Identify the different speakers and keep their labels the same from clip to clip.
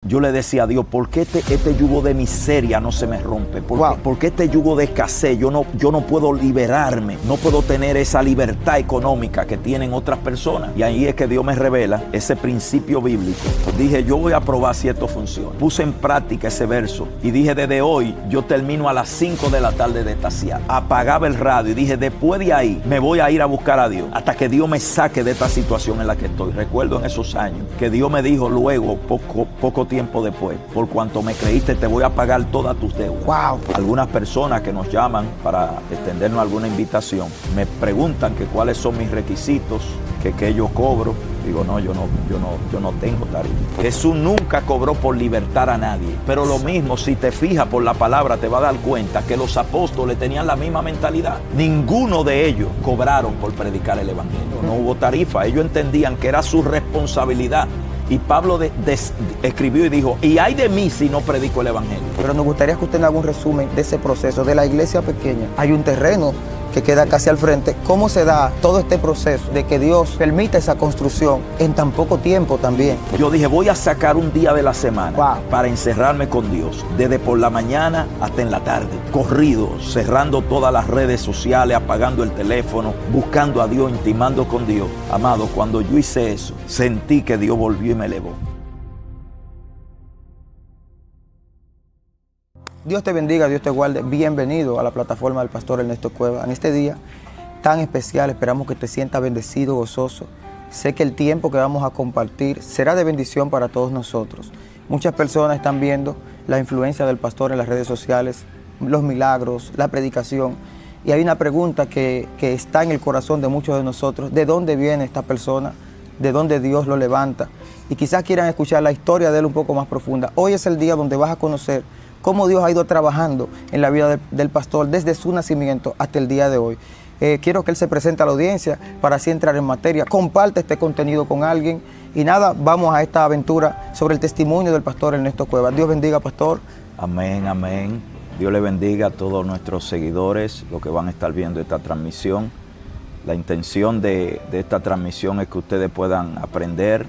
Speaker 1: yo le decía a Dios, ¿por qué este yugo de miseria no se me rompe? ¿Por qué este yugo de escasez yo no puedo liberarme? No puedo tener esa libertad económica que tienen otras personas. Y ahí es que Dios me revela ese principio bíblico. Dije, yo voy a probar si esto funciona. Puse en práctica ese verso y dije, desde hoy yo termino a las 5 de la tarde de estaciar. Apagaba el radio y dije, después de ahí me voy a ir a buscar a Dios hasta que Dios me saque de esta situación en la que estoy. Recuerdo en esos años que Dios me dijo luego, poco tiempo después, por cuanto me creíste te voy a pagar todas tus deudas.
Speaker 2: Wow.
Speaker 1: Algunas personas que nos llaman para extendernos alguna invitación me preguntan que cuáles son mis requisitos, que yo cobro. Digo, no, yo no tengo tarifa. Jesús nunca cobró por libertar a nadie. Pero lo mismo, si te fijas por la palabra, te vas a dar cuenta que los apóstoles tenían la misma mentalidad. Ninguno de ellos cobraron por predicar el evangelio. No hubo tarifa. Ellos entendían que era su responsabilidad. Y Pablo escribió y dijo, y ay de mí si no predico el evangelio.
Speaker 2: Pero nos gustaría que usted nos haga un resumen de ese proceso, de la iglesia pequeña. Hay un terreno que queda casi al frente. ¿Cómo se da todo este proceso de que Dios permita esa construcción en tan poco tiempo también?
Speaker 1: Yo dije, voy a sacar un día de la semana para encerrarme con Dios, desde por la mañana hasta en la tarde, corrido, cerrando todas las redes sociales, apagando el teléfono, buscando a Dios, intimando con Dios. Amado, cuando yo hice eso, sentí que Dios volvió y me elevó.
Speaker 2: Dios te bendiga, Dios te guarde. Bienvenido a la plataforma del Pastor Ernesto Cueva. En este día tan especial esperamos que te sientas bendecido, gozoso. Sé que el tiempo que vamos a compartir será de bendición para todos nosotros. Muchas personas están viendo la influencia del pastor en las redes sociales, los milagros, la predicación. Y hay una pregunta que está en el corazón de muchos de nosotros. ¿De dónde viene esta persona? ¿De dónde Dios lo levanta? Y quizás quieran escuchar la historia de él un poco más profunda. Hoy es el día donde vas a conocer cómo Dios ha ido trabajando en la vida del pastor desde su nacimiento hasta el día de hoy. Quiero que él se presente a la audiencia para así entrar en materia. Comparte este contenido con alguien. Y nada, vamos a esta aventura sobre el testimonio del pastor Ernesto Cueva. Dios bendiga, pastor.
Speaker 1: Amén, amén. Dios le bendiga a todos nuestros seguidores, los que van a estar viendo esta transmisión. La intención de esta transmisión es que ustedes puedan aprender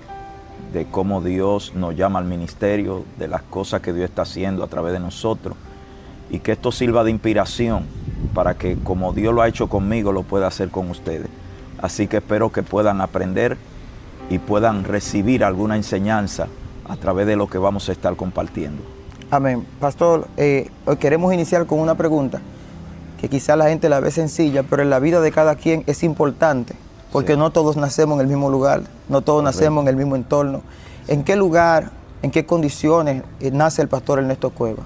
Speaker 1: de cómo Dios nos llama al ministerio, de las cosas que Dios está haciendo a través de nosotros, y que esto sirva de inspiración para que, como Dios lo ha hecho conmigo, lo pueda hacer con ustedes. Así que espero que puedan aprender y puedan recibir alguna enseñanza a través de lo que vamos a estar compartiendo.
Speaker 2: Amén. Pastor, hoy queremos iniciar con una pregunta que quizá la gente la ve sencilla, pero en la vida de cada quien es importante. Porque no todos nacemos en el mismo lugar, no todos nacemos en el mismo entorno. ¿En qué lugar, en qué condiciones nace el pastor Ernesto Cueva?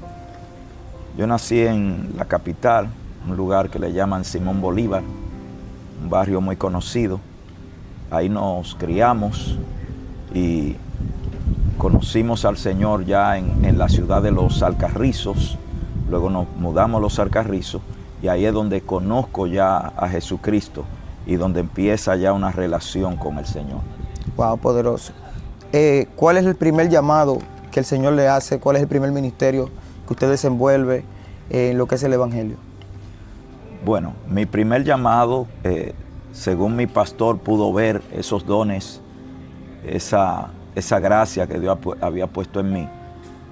Speaker 1: Yo nací en la capital, un lugar que le llaman Simón Bolívar, un barrio muy conocido. Ahí nos criamos y conocimos al Señor ya en la ciudad de Los Alcarrizos. Luego nos mudamos a Los Alcarrizos y ahí es donde conozco ya a Jesucristo y donde empieza ya una relación con el Señor.
Speaker 2: Wow, poderoso. ¿Cuál es el primer llamado que el Señor le hace? ¿Cuál es el primer ministerio que usted desenvuelve en lo que es el Evangelio?
Speaker 1: Bueno, mi primer llamado, según mi pastor pudo ver esos dones, esa gracia que Dios había puesto en mí,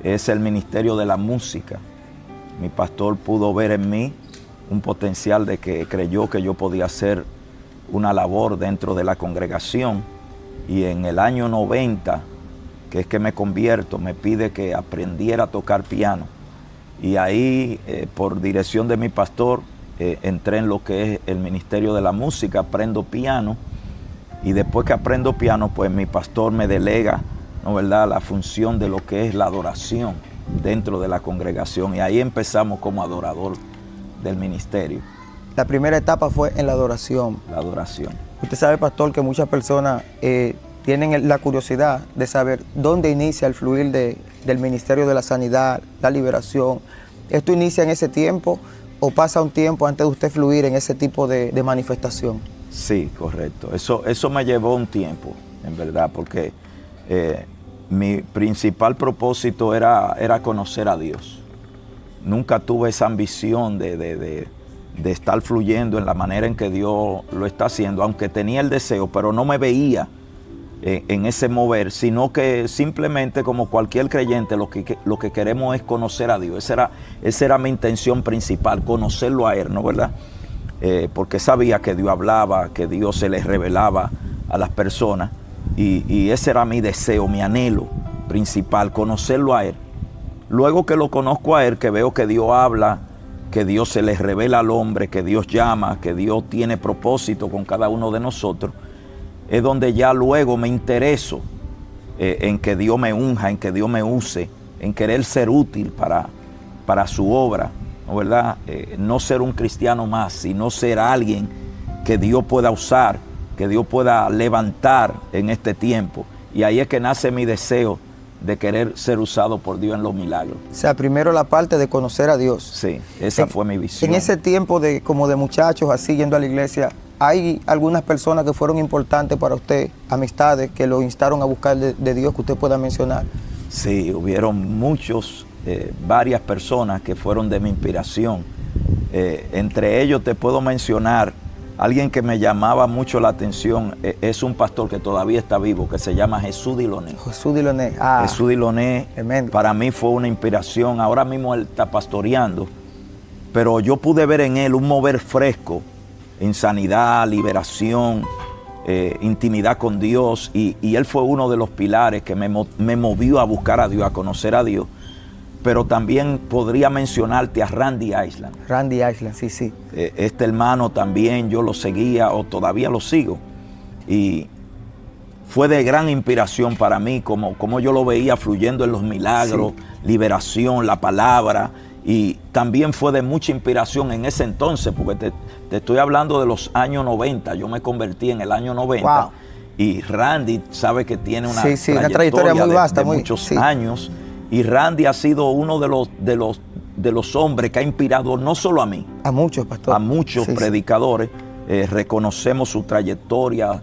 Speaker 1: es el ministerio de la música. Mi pastor pudo ver en mí un potencial de que creyó que yo podía hacer una labor dentro de la congregación, y en el año 90, que es que me convierto, me pide que aprendiera a tocar piano, y ahí por dirección de mi pastor entré en lo que es el ministerio de la música, aprendo piano, y después que aprendo piano, pues mi pastor me delega, ¿no verdad?, la función de lo que es la adoración dentro de la congregación, y ahí empezamos como adorador del ministerio.
Speaker 2: La primera etapa fue en la adoración.
Speaker 1: La adoración.
Speaker 2: Usted sabe, pastor, que muchas personas tienen la curiosidad de saber dónde inicia el fluir del ministerio de la sanidad, la liberación. ¿Esto inicia en ese tiempo o pasa un tiempo antes de usted fluir en ese tipo de manifestación?
Speaker 1: Sí, correcto. Eso me llevó un tiempo, en verdad, porque mi principal propósito era conocer a Dios. Nunca tuve esa ambición de estar fluyendo en la manera en que Dios lo está haciendo, aunque tenía el deseo, pero no me veía en ese mover, sino que simplemente como cualquier creyente lo que queremos es conocer a Dios. Esa era mi intención principal, conocerlo a Él, ¿no verdad? Porque sabía que Dios hablaba, que Dios se les revelaba a las personas, y ese era mi deseo, mi anhelo principal, conocerlo a Él. Luego que lo conozco a Él, que veo que Dios habla, que Dios se les revela al hombre, que Dios llama, que Dios tiene propósito con cada uno de nosotros, es donde ya luego me intereso en que Dios me unja, en que Dios me use, en querer ser útil para su obra, ¿no verdad? No ser un cristiano más, sino ser alguien que Dios pueda usar, que Dios pueda levantar en este tiempo. Y ahí es que nace mi deseo de querer ser usado por Dios en los milagros.
Speaker 2: O sea, primero la parte de conocer a Dios.
Speaker 1: Sí, esa fue mi visión.
Speaker 2: En ese tiempo como de muchachos así yendo a la iglesia, ¿hay algunas personas que fueron importantes para usted, amistades, que lo instaron a buscar de Dios, que usted pueda mencionar?
Speaker 1: Sí, hubieron varias personas que fueron de mi inspiración. Entre ellos te puedo mencionar alguien que me llamaba mucho la atención. Es un pastor que todavía está vivo, que se llama Jesús Diloné.
Speaker 2: Jesús Diloné.
Speaker 1: Jesús Diloné, para mí fue una inspiración. Ahora mismo él está pastoreando, pero yo pude ver en él un mover fresco en sanidad, liberación, intimidad con Dios, y él fue uno de los pilares que me movió a buscar a Dios, a conocer a Dios. Pero también podría mencionarte a Randy Island.
Speaker 2: Randy Island, sí, sí.
Speaker 1: Este hermano también yo lo seguía, o todavía lo sigo, y fue de gran inspiración para mí, como yo lo veía fluyendo en los milagros, sí, liberación, la palabra. Y también fue de mucha inspiración en ese entonces, porque te estoy hablando de los años 90. Yo me convertí en el año 90. Wow. Y Randy sabe que tiene una, una trayectoria muy vasta, de muchos años. Y Randy ha sido uno de los hombres que ha inspirado no solo a mí,
Speaker 2: a muchos pastores,
Speaker 1: a muchos predicadores. Reconocemos su trayectoria,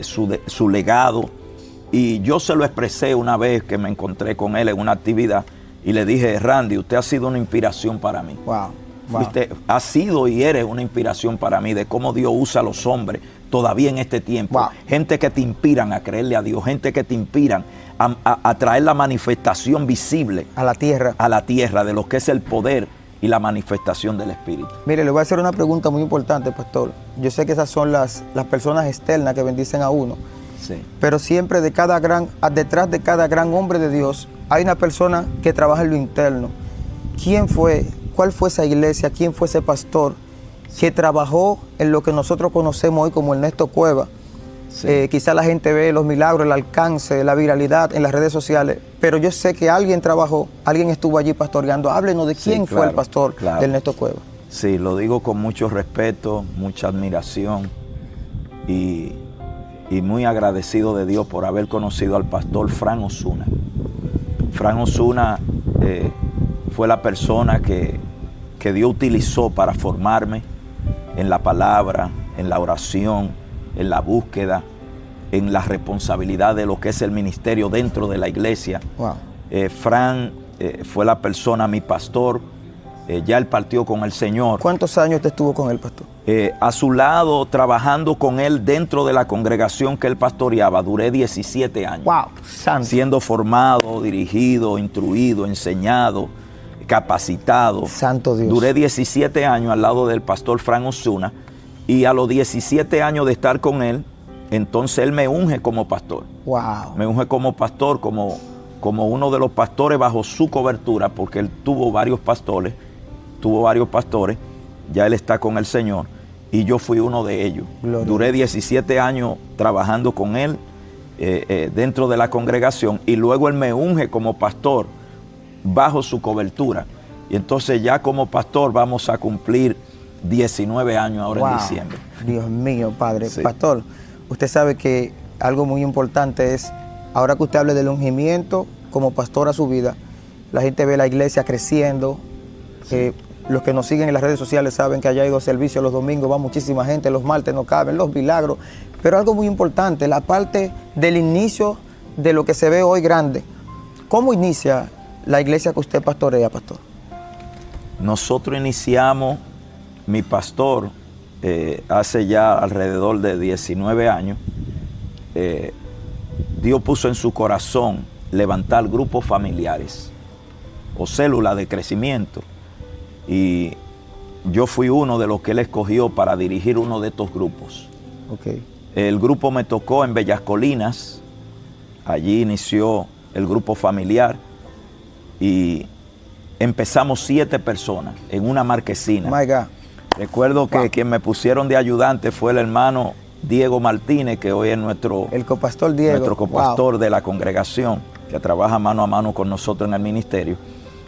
Speaker 1: su legado. Y yo se lo expresé una vez que me encontré con él en una actividad, y le dije: Randy, usted ha sido una inspiración para mí.
Speaker 2: Wow.
Speaker 1: Usted ha sido y eres una inspiración para mí, de cómo Dios usa a los hombres todavía en este tiempo.
Speaker 2: Wow.
Speaker 1: Gente que te inspiran a creerle a Dios, gente que te inspiran a traer la manifestación visible
Speaker 2: a la tierra
Speaker 1: de lo que es el poder y la manifestación del Espíritu.
Speaker 2: Mire, le voy a hacer una pregunta muy importante, pastor. Yo sé que esas son las personas externas que bendicen a uno.
Speaker 1: Sí.
Speaker 2: Pero siempre detrás de cada gran hombre de Dios hay una persona que trabaja en lo interno. ¿Quién fue? ¿Cuál fue esa iglesia? ¿Quién fue ese pastor que trabajó en lo que nosotros conocemos hoy como Ernesto Cueva? Sí. Quizá la gente ve los milagros, el alcance, la viralidad en las redes sociales, pero yo sé que alguien trabajó, alguien estuvo allí pastoreando. Háblenos de quién fue el pastor de Ernesto Cueva.
Speaker 1: Sí, lo digo con mucho respeto, mucha admiración, y muy agradecido de Dios por haber conocido al pastor Fran Osuna. Fran Osuna fue la persona que Dios utilizó para formarme en la palabra, en la oración, en la búsqueda, en la responsabilidad de lo que es el ministerio dentro de la iglesia.
Speaker 2: Wow.
Speaker 1: Fran fue la persona, mi pastor. Ya él partió con el Señor.
Speaker 2: ¿Cuántos años te estuvo con él, pastor?
Speaker 1: A su lado, trabajando con él dentro de la congregación que él pastoreaba, duré 17 años.
Speaker 2: ¡Wow! Santo.
Speaker 1: Siendo formado, dirigido, instruido, enseñado, capacitado.
Speaker 2: Santo Dios.
Speaker 1: Duré 17 años al lado del pastor Fran Osuna, y a los 17 años de estar con él, entonces él me unge como pastor.
Speaker 2: ¡Wow!
Speaker 1: Me unge como pastor, como uno de los pastores bajo su cobertura, porque él tuvo varios pastores, ya él está con el Señor, y yo fui uno de ellos.
Speaker 2: Gloria.
Speaker 1: Duré 17 años trabajando con él dentro de la congregación, y luego él me unge como pastor bajo su cobertura. Y entonces ya como pastor vamos a cumplir 19 años ahora en diciembre.
Speaker 2: Dios mío, Padre.
Speaker 1: Sí.
Speaker 2: Pastor, usted sabe que algo muy importante es, ahora que usted hable del ungimiento como pastor a su vida, la gente ve la iglesia creciendo.
Speaker 1: Sí.
Speaker 2: Los que nos siguen en las redes sociales saben que allá hay 2 servicios los domingos, va muchísima gente, los martes no caben, los milagros. Pero algo muy importante, la parte del inicio de lo que se ve hoy grande. ¿Cómo inicia la iglesia que usted pastorea, pastor?
Speaker 1: Nosotros iniciamos, mi pastor, hace ya alrededor de 19 años, Dios puso en su corazón levantar grupos familiares o células de crecimiento. Y yo fui uno de los que Él escogió para dirigir uno de estos grupos.
Speaker 2: Okay.
Speaker 1: El grupo me tocó en Bellas Colinas. Allí inició el grupo familiar y empezamos 7 personas en una marquesina.
Speaker 2: My God.
Speaker 1: Recuerdo que quien me pusieron de ayudante fue el hermano Diego Martínez, que hoy es
Speaker 2: el copastor Diego.
Speaker 1: Nuestro copastor de la congregación, que trabaja mano a mano con nosotros en el ministerio.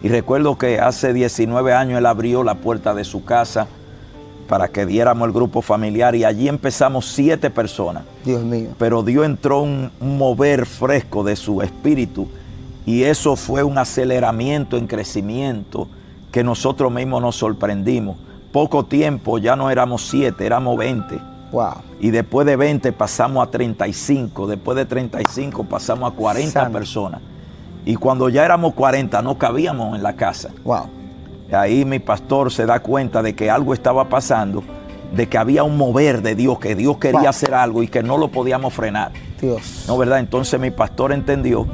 Speaker 1: Y recuerdo que hace 19 años él abrió la puerta de su casa para que diéramos el grupo familiar y allí empezamos 7 personas.
Speaker 2: Dios mío.
Speaker 1: Pero Dios entró un mover fresco de su espíritu y eso fue un aceleramiento en crecimiento que nosotros mismos nos sorprendimos. Poco tiempo, ya no éramos 7, éramos 20.
Speaker 2: Wow.
Speaker 1: Y después de 20 pasamos a 35, después de 35 pasamos a 40 personas. Y cuando ya éramos 40 no cabíamos en la casa.
Speaker 2: Wow.
Speaker 1: Ahí mi pastor se da cuenta de que algo estaba pasando, de que había un mover de Dios, que Dios quería hacer algo y que no lo podíamos frenar.
Speaker 2: Dios.
Speaker 1: ¿No, verdad? Entonces mi pastor entendió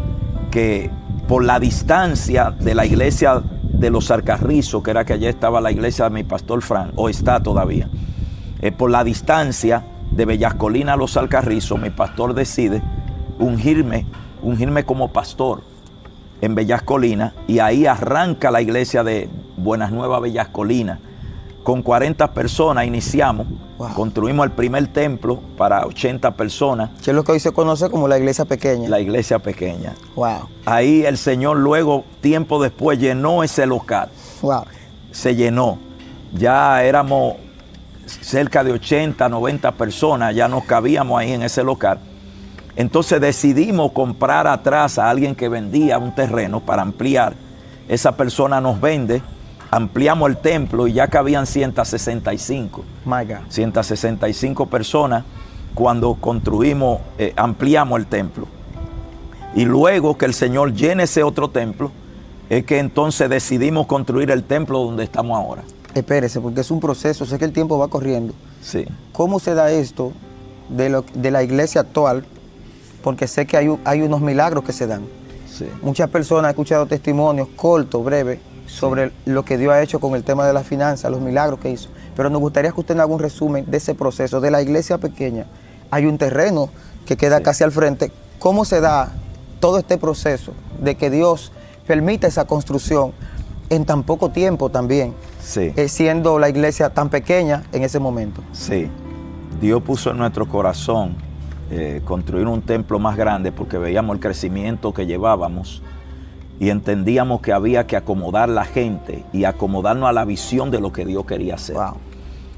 Speaker 1: que por la distancia de la iglesia de los Alcarrizos, que era que allá estaba la iglesia de mi pastor Fran, o está todavía, por la distancia de Bellas Colinas a los Alcarrizos, mi pastor decide ungirme como pastor en Bellas Colinas, y ahí arranca la iglesia de Buenas Nuevas Bellas Colinas. Con 40 personas iniciamos, construimos el primer templo para 80 personas.
Speaker 2: Que es lo que hoy se conoce como la iglesia pequeña.
Speaker 1: La iglesia pequeña.
Speaker 2: Wow.
Speaker 1: Ahí el Señor luego, tiempo después, llenó ese local.
Speaker 2: Wow.
Speaker 1: Se llenó. Ya éramos cerca de 80, 90 personas, ya nos cabíamos ahí en ese local. Entonces decidimos comprar atrás a alguien que vendía un terreno para ampliar. Esa persona nos vende, ampliamos el templo y ya cabían 165.
Speaker 2: My God.
Speaker 1: 165 personas cuando construimos, ampliamos el templo. Y luego que el Señor llene ese otro templo, es que entonces decidimos construir el templo donde estamos ahora.
Speaker 2: Espérese, porque es un proceso, sé que el tiempo va corriendo.
Speaker 1: Sí.
Speaker 2: ¿Cómo se da esto de la iglesia actual? Porque sé que hay unos milagros que se dan.
Speaker 1: Sí.
Speaker 2: Muchas personas han escuchado testimonios cortos, breves, sobre lo que Dios ha hecho con el tema de las finanzas, los milagros que hizo. Pero nos gustaría que usted nos haga un resumen de ese proceso. De la iglesia pequeña, hay un terreno que queda casi al frente. ¿Cómo se da todo este proceso de que Dios permita esa construcción en tan poco tiempo también, siendo la iglesia tan pequeña en ese momento?
Speaker 1: Sí, Dios puso en nuestro corazón construir un templo más grande porque veíamos el crecimiento que llevábamos y entendíamos que había que acomodar la gente y acomodarnos a la visión de lo que Dios quería hacer.
Speaker 2: Wow.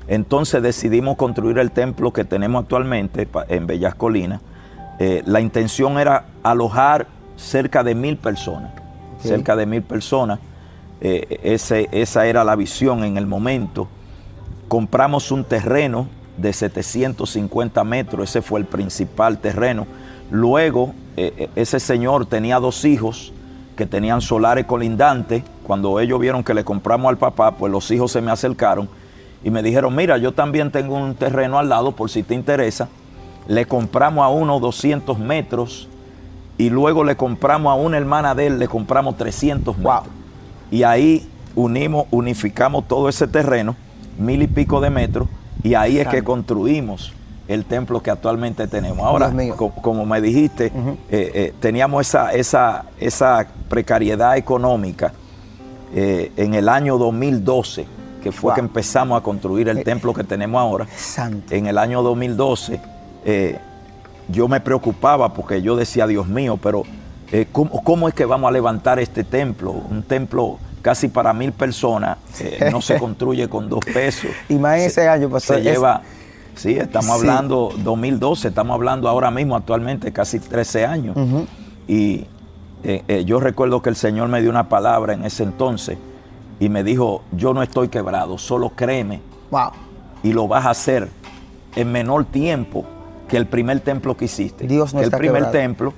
Speaker 1: Entonces decidimos construir el templo que tenemos actualmente en Bellas Colinas. La intención era alojar cerca de 1000 personas. Okay. Cerca de 1000 personas. Esa era la visión en el momento. Compramos un terreno de 750 metros, ese fue el principal terreno. Luego, ese señor tenía 2 hijos que tenían solares colindantes. Cuando ellos vieron que le compramos al papá, pues los hijos se me acercaron y me dijeron, mira, yo también tengo un terreno al lado por si te interesa. Le compramos a uno 200 metros y luego le compramos a una hermana de él, le compramos 300 metros. Wow. Y ahí unificamos todo ese terreno, 1000 y pico de metros, y ahí es que construimos el templo que actualmente tenemos. Ahora, como me dijiste, teníamos esa precariedad económica en el año 2012, que fue que empezamos a construir el templo que tenemos ahora.
Speaker 2: Santo.
Speaker 1: En el año 2012, yo me preocupaba porque yo decía, Dios mío, pero ¿cómo es que vamos a levantar este templo? Un templo casi para 1000 personas, no se construye con 2 pesos.
Speaker 2: Y más en ese año, pastor.
Speaker 1: Se lleva, sí, estamos hablando 2012, estamos hablando ahora mismo actualmente casi 13 años. Y yo recuerdo que el Señor me dio una palabra en ese entonces y me dijo, yo no estoy quebrado, solo créeme.
Speaker 2: Wow.
Speaker 1: Y lo vas a hacer en menor tiempo que el primer templo que hiciste.
Speaker 2: Dios no está
Speaker 1: el primer
Speaker 2: quebrado.
Speaker 1: templo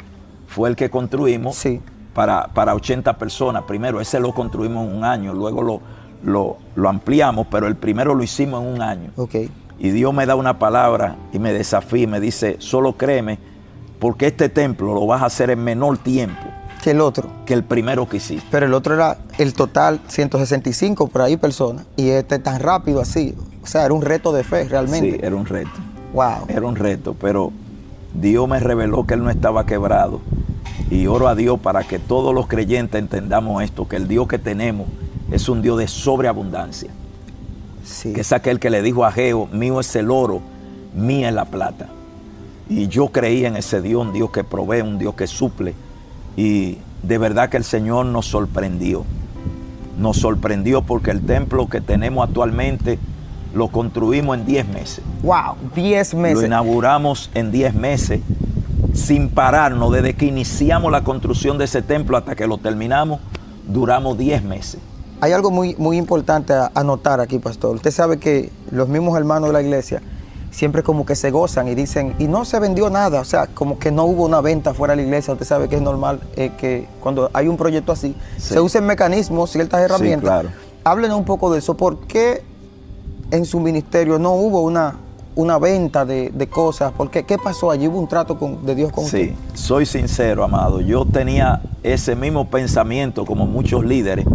Speaker 1: fue el que construimos.
Speaker 2: Sí.
Speaker 1: Para 80 personas. Primero ese lo construimos en 1 año, luego lo ampliamos, pero el primero lo hicimos en 1 año.
Speaker 2: Okay.
Speaker 1: Y Dios me da una palabra y me desafía y me dice, solo créeme porque este templo lo vas a hacer en menor tiempo
Speaker 2: que el otro.
Speaker 1: que el primero que hiciste.
Speaker 2: Pero el otro era el total 165 por ahí personas y este tan rápido así. O sea, era un reto de fe realmente.
Speaker 1: Sí, era un reto.
Speaker 2: Wow.
Speaker 1: Era un reto, pero Dios me reveló que Él no estaba quebrado. Y oro a Dios para que todos los creyentes entendamos esto, que el Dios que tenemos es un Dios de sobreabundancia.
Speaker 2: Sí.
Speaker 1: Que es aquel que le dijo a Geo, mío es el oro, mía es la plata. Y yo creí en ese Dios, un Dios que provee, un Dios que suple. Y de verdad que el Señor nos sorprendió. Nos sorprendió porque el templo que tenemos actualmente lo construimos en 10 meses.
Speaker 2: Wow, 10 meses.
Speaker 1: Lo inauguramos en 10 meses, sin pararnos. Desde que iniciamos la construcción de ese templo hasta que lo terminamos, duramos 10 meses.
Speaker 2: Hay algo muy importante a notar aquí, pastor. Usted sabe que los mismos hermanos de la iglesia siempre como que se gozan y dicen, y no se vendió nada, o sea, como que no hubo una venta fuera de la iglesia. Usted sabe que es normal que cuando hay un proyecto así,
Speaker 1: sí,
Speaker 2: se usen mecanismos, ciertas herramientas.
Speaker 1: Sí, claro.
Speaker 2: Háblenos un poco de eso. ¿Por qué en su ministerio no hubo una venta de cosas? ¿Por qué? ¿Qué pasó allí? ¿Hubo un trato de Dios con usted?
Speaker 1: Sí, soy sincero, amado. Yo tenía ese mismo pensamiento como muchos líderes.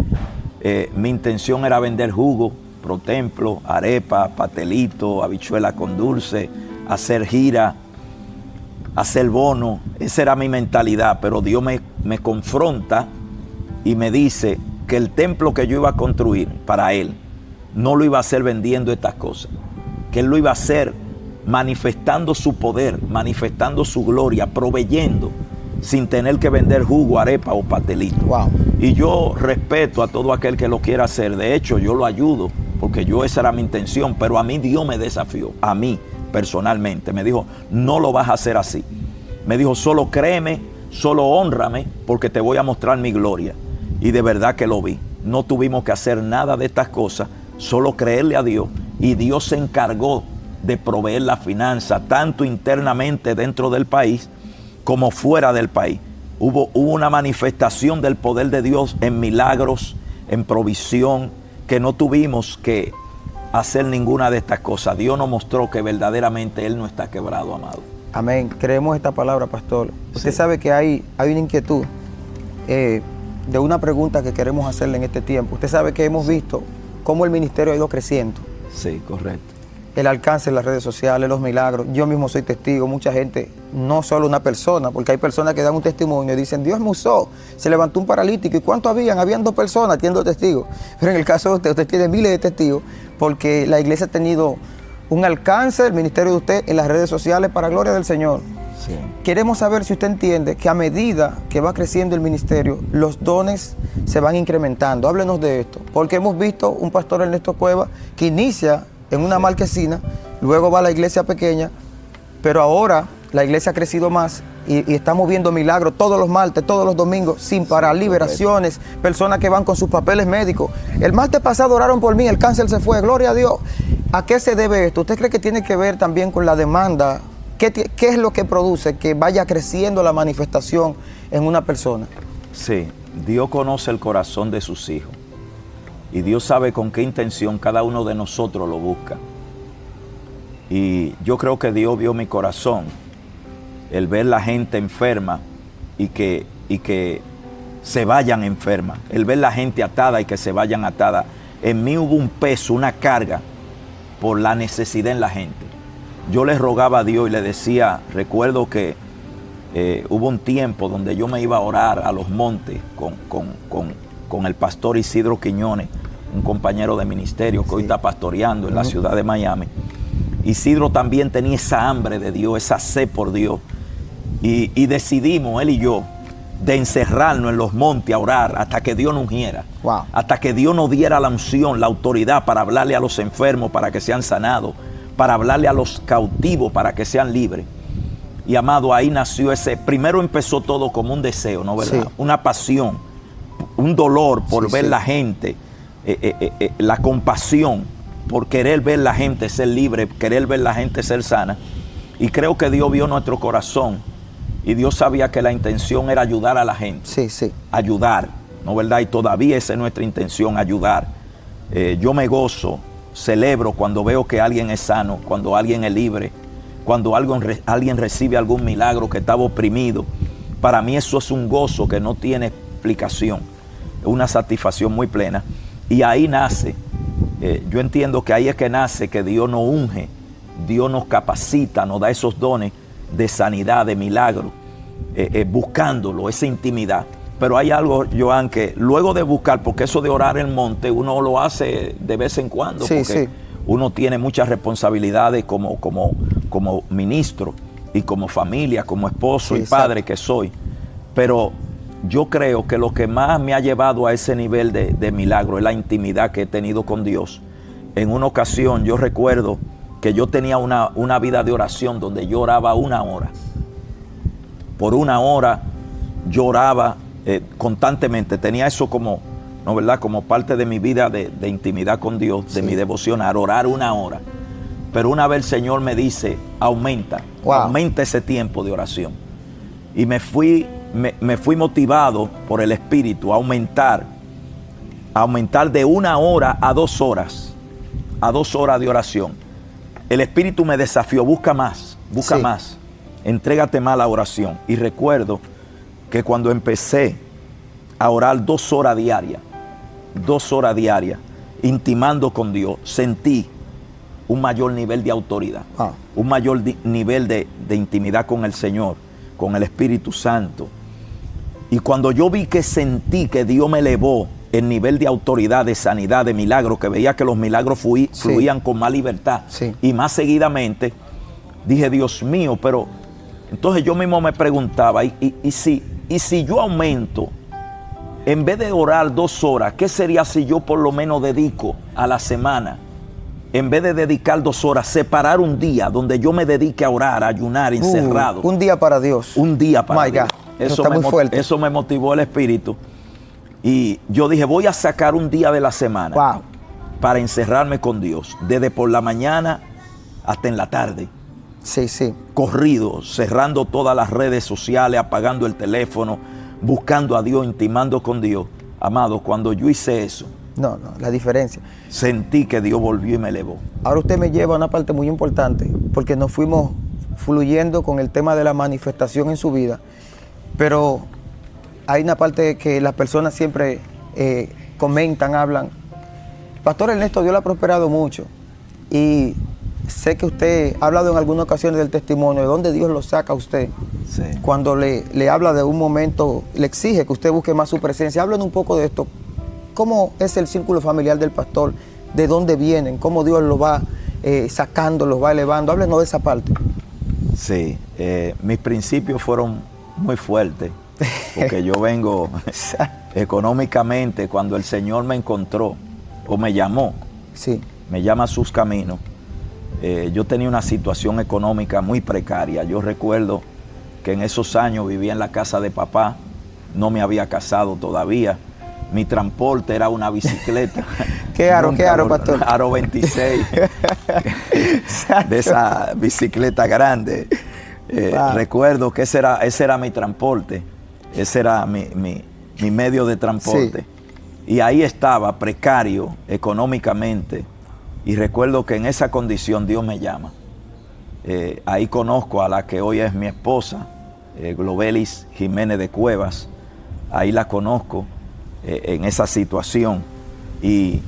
Speaker 1: Mi intención era vender jugo, pro templo, arepa, pastelito, habichuela con dulce, hacer gira, hacer bono. Esa era mi mentalidad, pero Dios me confronta y me dice que el templo que yo iba a construir para Él, no lo iba a hacer vendiendo estas cosas, que Él lo iba a hacer manifestando su poder, manifestando su gloria, proveyendo, sin tener que vender jugo, arepa o pastelito.
Speaker 2: Wow.
Speaker 1: Y yo respeto a todo aquel que lo quiera hacer. De hecho, yo lo ayudo, porque esa era mi intención, pero a mí Dios me desafió, a mí personalmente. Me dijo, no lo vas a hacer así. Me dijo, solo créeme, solo hónrame, porque te voy a mostrar mi gloria. Y de verdad que lo vi. No tuvimos que hacer nada de estas cosas, solo creerle a Dios. Y Dios se encargó de proveer la finanza, tanto internamente dentro del país, como fuera del país. Hubo una manifestación del poder de Dios en milagros, en provisión, que no tuvimos que hacer ninguna de estas cosas. Dios nos mostró que verdaderamente Él no está quebrado, amado.
Speaker 2: Amén. Creemos esta palabra, pastor. Usted
Speaker 1: Sí.
Speaker 2: sabe que hay una inquietud de una pregunta que queremos hacerle en este tiempo. Usted sabe que hemos visto cómo el ministerio ha ido creciendo.
Speaker 1: Sí, correcto.
Speaker 2: El alcance en las redes sociales, los milagros. Yo mismo soy testigo, mucha gente, no solo una persona, porque hay personas que dan un testimonio y dicen, Dios me usó, se levantó un paralítico. ¿Y cuánto habían? Habían 2 personas siendo testigos. Pero en el caso de usted tiene miles de testigos, porque la iglesia ha tenido un alcance, el ministerio de usted, en las redes sociales para gloria del Señor.
Speaker 1: Sí.
Speaker 2: Queremos saber si usted entiende que a medida que va creciendo el ministerio, los dones se van incrementando. Háblenos de esto, porque hemos visto un pastor Ernesto Cueva que inicia en una marquesina, luego va a la iglesia pequeña, pero ahora la iglesia ha crecido más y estamos viendo milagros todos los martes, todos los domingos, sin parar, liberaciones, personas que van con sus papeles médicos. El martes pasado oraron por mí, el cáncer se fue, gloria a Dios. ¿A qué se debe esto? ¿Usted cree que tiene que ver también con la demanda? ¿Qué es lo que produce que vaya creciendo la manifestación en una persona?
Speaker 1: Sí, Dios conoce el corazón de sus hijos. Y Dios sabe con qué intención cada uno de nosotros lo busca. Y yo creo que Dios vio mi corazón, el ver la gente enferma y que se vayan enfermas, el ver la gente atada y que se vayan atada. En mí hubo un peso, una carga por la necesidad en la gente. Yo le rogaba a Dios y le decía, recuerdo que hubo un tiempo donde yo me iba a orar a los montes con el pastor Isidro Quiñones, un compañero de ministerio que hoy está pastoreando en la ciudad de Miami. Isidro también tenía esa hambre de Dios, esa sed por Dios. Y decidimos, él y yo, de encerrarnos en los montes a orar hasta que Dios nos ungiera.
Speaker 2: Wow.
Speaker 1: Hasta que Dios nos diera la unción, la autoridad para hablarle a los enfermos para que sean sanados, para hablarle a los cautivos para que sean libres. Y amado, ahí nació ese, primero empezó todo como un deseo, ¿no verdad?
Speaker 2: Sí.
Speaker 1: Una pasión, un dolor por
Speaker 2: Sí,
Speaker 1: ver
Speaker 2: sí.
Speaker 1: la gente, la compasión por querer ver la gente ser libre, querer ver la gente ser sana. Y creo que Dios vio nuestro corazón y Dios sabía que la intención era ayudar a la gente.
Speaker 2: Sí, sí.
Speaker 1: Ayudar, ¿no verdad? Y todavía esa es nuestra intención, ayudar. Yo me gozo, celebro cuando veo que alguien es sano, cuando alguien es libre, cuando alguien recibe algún milagro, que estaba oprimido. Para mí eso es un gozo que no tiene explicación, es una satisfacción muy plena. Y ahí nace, yo entiendo que ahí es que nace que Dios nos unge, Dios nos capacita, nos da esos dones de sanidad, de milagro, buscándolo, esa intimidad. Pero hay algo, Joan, que luego de buscar, porque eso de orar en el monte, uno lo hace de vez en cuando,
Speaker 2: sí,
Speaker 1: porque
Speaker 2: sí,
Speaker 1: uno tiene muchas responsabilidades como ministro y como familia, como esposo,
Speaker 2: sí,
Speaker 1: y padre
Speaker 2: exacto,
Speaker 1: que soy. Pero yo creo que lo que más me ha llevado a ese nivel de milagro es la intimidad que he tenido con Dios. En una ocasión yo recuerdo que yo tenía una vida de oración donde yo oraba 1 hora. Por 1 hora yo oraba constantemente. Tenía eso como, ¿no, verdad?, como parte de mi vida de intimidad con Dios, de mi devocionar, orar 1 hora. Pero una vez el Señor me dice, aumenta ese tiempo de oración. Y me fui motivado por el Espíritu a aumentar de 1 hora a 2 horas, a 2 horas de oración. El Espíritu me desafió, busca más, entrégate más a la oración. Y recuerdo que cuando empecé a orar 2 horas diarias, intimando con Dios, sentí un mayor nivel de autoridad, un mayor nivel de intimidad con el Señor, con el Espíritu Santo. Y cuando yo vi que sentí que Dios me elevó el nivel de autoridad, de sanidad, de milagro, que veía que los milagros fluían con más libertad y más seguidamente, dije, Dios mío, pero entonces yo mismo me preguntaba, ¿y si yo aumento, en vez de orar 2 horas, qué sería si yo por lo menos dedico a la semana, en vez de dedicar 2 horas, separar un día donde yo me dedique a orar, a ayunar, encerrado?
Speaker 2: Un día para Dios.
Speaker 1: Un día para Dios.
Speaker 2: Eso está muy fuerte.
Speaker 1: Eso me motivó el Espíritu. Y yo dije, voy a sacar un día de la semana para encerrarme con Dios, desde por la mañana hasta en la tarde.
Speaker 2: Sí, sí.
Speaker 1: Corrido, cerrando todas las redes sociales, apagando el teléfono, buscando a Dios, intimando con Dios. Amado, cuando yo hice eso,
Speaker 2: no, la diferencia.
Speaker 1: Sentí que Dios volvió y me elevó.
Speaker 2: Ahora usted me lleva a una parte muy importante, porque nos fuimos fluyendo con el tema de la manifestación en su vida, pero hay una parte que las personas siempre comentan, hablan. Pastor Ernesto, Dios le ha prosperado mucho, y sé que usted ha hablado en algunas ocasiones del testimonio de dónde Dios lo saca a usted.
Speaker 1: Sí.
Speaker 2: Cuando le habla de un momento, le exige que usted busque más su presencia. Háblanos un poco de esto. ¿Cómo es el círculo familiar del pastor? ¿De dónde vienen? ¿Cómo Dios lo va sacando, los va elevando? Háblenos de esa parte.
Speaker 1: Sí, mis principios fueron muy fuertes, porque yo vengo económicamente, cuando el Señor me encontró o me llamó, me llama a sus caminos. Yo tenía una situación económica muy precaria. Yo recuerdo que en esos años vivía en la casa de papá, no me había casado todavía. Mi transporte era una bicicleta.
Speaker 2: ¿Qué aro, pastor?
Speaker 1: Aro 26, de esa bicicleta grande. Recuerdo que ese era mi transporte, ese era mi medio de transporte. Sí. Y ahí estaba, precario económicamente. Y recuerdo que en esa condición Dios me llama. Ahí conozco a la que hoy es mi esposa, Globelis Jiménez de Cuevas. Ahí la conozco en esa situación. Y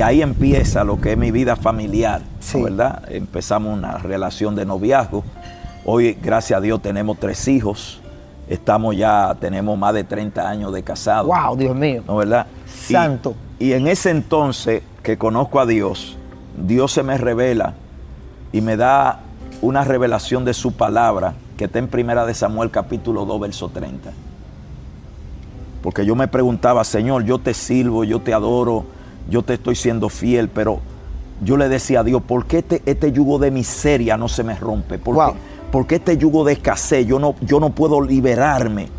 Speaker 1: ahí empieza lo que es mi vida familiar, ¿no, verdad? Empezamos una relación de noviazgo. Hoy, gracias a Dios, tenemos 3 hijos. Tenemos más de 30 años de casados.
Speaker 2: ¡Wow, Dios mío!
Speaker 1: ¿No, verdad?
Speaker 2: Santo.
Speaker 1: Y en ese entonces que conozco a Dios, Dios se me revela y me da una revelación de su palabra que está en 1 de Samuel capítulo 2, verso 30. Porque yo me preguntaba, Señor, yo te sirvo, yo te adoro, yo te estoy siendo fiel, pero yo le decía a Dios, ¿por qué este yugo de miseria no se me rompe? ¿Por qué este yugo de escasez? Yo no puedo liberarme,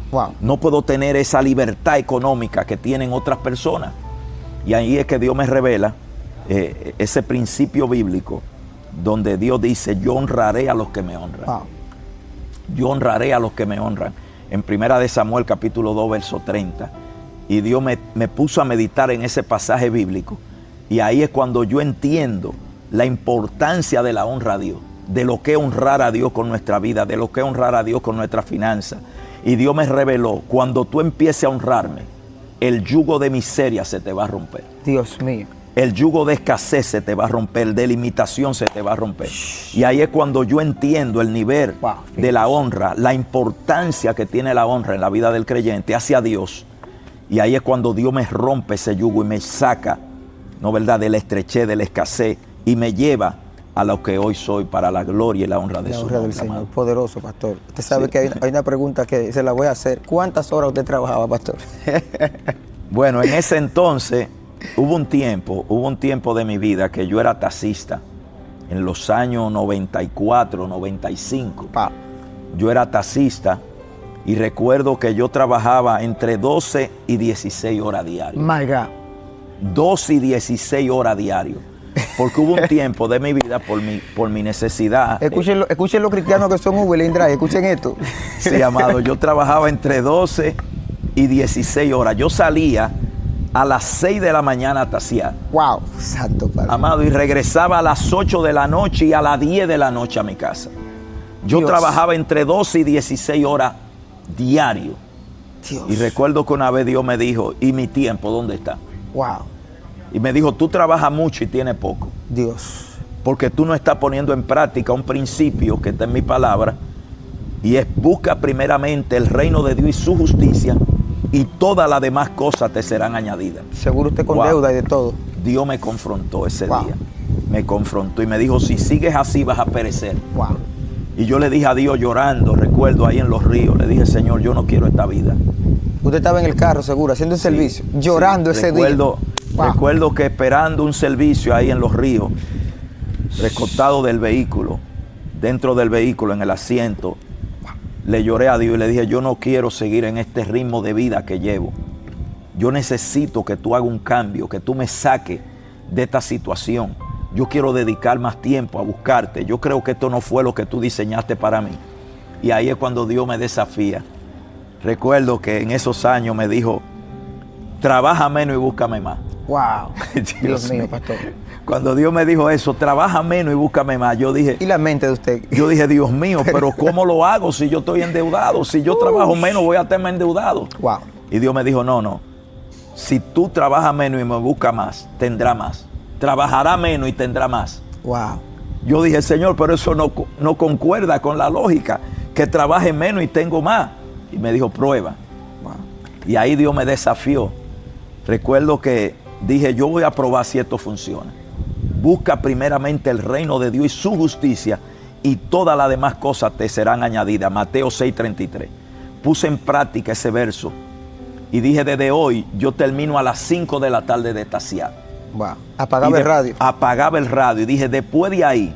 Speaker 1: no puedo tener esa libertad económica que tienen otras personas. Y ahí es que Dios me revela ese principio bíblico donde Dios dice, yo honraré a los que me honran. Yo honraré a los que me honran. En 1 de Samuel capítulo 2, verso 30. Y Dios me puso a meditar en ese pasaje bíblico. Y ahí es cuando yo entiendo la importancia de la honra a Dios. de lo que es honrar a Dios con nuestra vida, de lo que es honrar a Dios con nuestra finanza. Y Dios me reveló, cuando tú empieces a honrarme, el yugo de miseria se te va a romper.
Speaker 2: Dios mío.
Speaker 1: El yugo de escasez se te va a romper, el de limitación se te va a romper. Y ahí es cuando yo entiendo el nivel de la honra, la importancia que tiene la honra en la vida del creyente hacia Dios. Y ahí es cuando Dios me rompe ese yugo y me saca, ¿no verdad?, de la estrechez, de la escasez, y me lleva a lo que hoy soy para la gloria y la honra de su nombre,
Speaker 2: del Señor.
Speaker 1: amado.
Speaker 2: Poderoso, pastor. Usted sabe
Speaker 1: Sí.
Speaker 2: que hay una pregunta que se la voy a hacer. ¿Cuántas horas usted trabajaba, pastor?
Speaker 1: Bueno, en ese entonces hubo un tiempo de mi vida que yo era taxista. En los años 94, 95.
Speaker 2: Wow.
Speaker 1: Yo era taxista y recuerdo que yo trabajaba entre 12 y 16 horas diarias.
Speaker 2: My God.
Speaker 1: 12 y 16 horas diarias. Porque hubo un tiempo de mi vida por mi necesidad.
Speaker 2: Escuchen los cristianos que son Uber, Indra, escuchen esto.
Speaker 1: Sí, amado, yo trabajaba entre 12 y 16 horas. Yo salía a las 6 de la mañana a taxiar.
Speaker 2: Wow, santo Padre.
Speaker 1: Amado, y regresaba a las 8 de la noche y a las 10 de la noche a mi casa. Yo
Speaker 2: Dios.
Speaker 1: trabajaba entre 12 y 16 horas diario.
Speaker 2: Dios.
Speaker 1: Y recuerdo que una vez Dios me dijo, ¿y mi tiempo dónde está?
Speaker 2: Wow.
Speaker 1: Y me dijo, tú trabajas mucho y tienes poco.
Speaker 2: Dios.
Speaker 1: Porque tú no estás poniendo en práctica un principio que está en mi palabra. Y es, busca primeramente el reino de Dios y su justicia, y todas las demás cosas te serán añadidas.
Speaker 2: Seguro usted con
Speaker 1: Wow.
Speaker 2: deuda y de todo.
Speaker 1: Dios me confrontó ese
Speaker 2: Wow.
Speaker 1: día. Me confrontó y me dijo, si sigues así vas a perecer.
Speaker 2: Wow.
Speaker 1: Y yo le dije a Dios llorando, recuerdo ahí en Los Ríos, le dije, Señor, yo no quiero esta vida.
Speaker 2: Usted estaba en el carro, seguro, haciendo un servicio, llorando ese día. Wow.
Speaker 1: Recuerdo que esperando un servicio ahí en Los Ríos, recostado del vehículo, dentro del vehículo, en el asiento, le lloré a Dios y le dije, yo no quiero seguir en este ritmo de vida que llevo. Yo necesito que tú hagas un cambio, que tú me saques de esta situación. Yo quiero dedicar más tiempo a buscarte. Yo creo que esto no fue lo que tú diseñaste para mí. Y ahí es cuando Dios me desafía. Recuerdo que en esos años me dijo, trabaja menos y búscame más.
Speaker 2: Wow. Dios mío, pastor.
Speaker 1: Cuando Dios me dijo eso, trabaja menos y búscame más, yo dije,
Speaker 2: ¿Y la mente de usted?
Speaker 1: yo dije, Dios mío, pero ¿cómo lo hago si yo estoy endeudado? Si yo trabajo menos, voy a estarme endeudado.
Speaker 2: Wow.
Speaker 1: Y Dios me dijo, no. Si tú trabajas menos y me buscas más, tendrá más. Trabajará menos y tendrá más.
Speaker 2: Wow.
Speaker 1: Yo dije, Señor, pero eso no concuerda con la lógica, que trabaje menos y tengo más. Y me dijo, prueba.
Speaker 2: Wow.
Speaker 1: Y ahí Dios me desafió. Recuerdo que dije, yo voy a probar si esto funciona. Busca primeramente el reino de Dios y su justicia, y todas las demás cosas te serán añadidas. Mateo 6:33. Puse en práctica ese verso y dije, desde hoy yo termino a las 5 de la tarde de taxiar.
Speaker 2: Wow. Apagaba el radio.
Speaker 1: Apagaba el radio y dije, después de ahí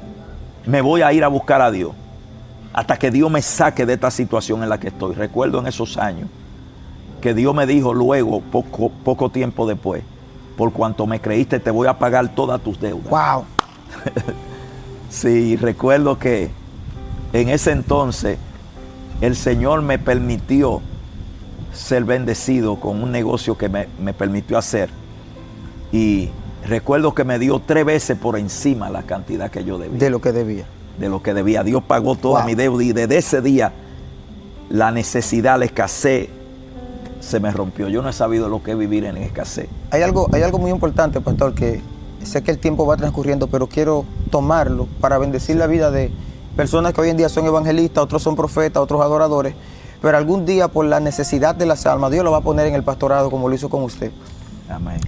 Speaker 1: me voy a ir a buscar a Dios hasta que Dios me saque de esta situación en la que estoy. Recuerdo en esos años que Dios me dijo luego, poco tiempo después, por cuanto me creíste te voy a pagar todas tus deudas.
Speaker 2: Wow.
Speaker 1: Sí, recuerdo que en ese entonces el Señor me permitió ser bendecido con un negocio que me permitió hacer. Y recuerdo que me dio 3 veces por encima la cantidad que yo debía.
Speaker 2: De lo que debía.
Speaker 1: De lo que debía. Dios pagó toda mi deuda, y desde ese día la necesidad, la escasez se me rompió. Yo no he sabido lo que es vivir en escasez.
Speaker 2: Hay algo muy importante, pastor, que sé que el tiempo va transcurriendo, pero quiero tomarlo para bendecir la vida de personas que hoy en día son evangelistas, otros son profetas, otros adoradores, pero algún día por la necesidad de las almas, Dios lo va a poner en el pastorado como lo hizo con usted.
Speaker 1: Amén.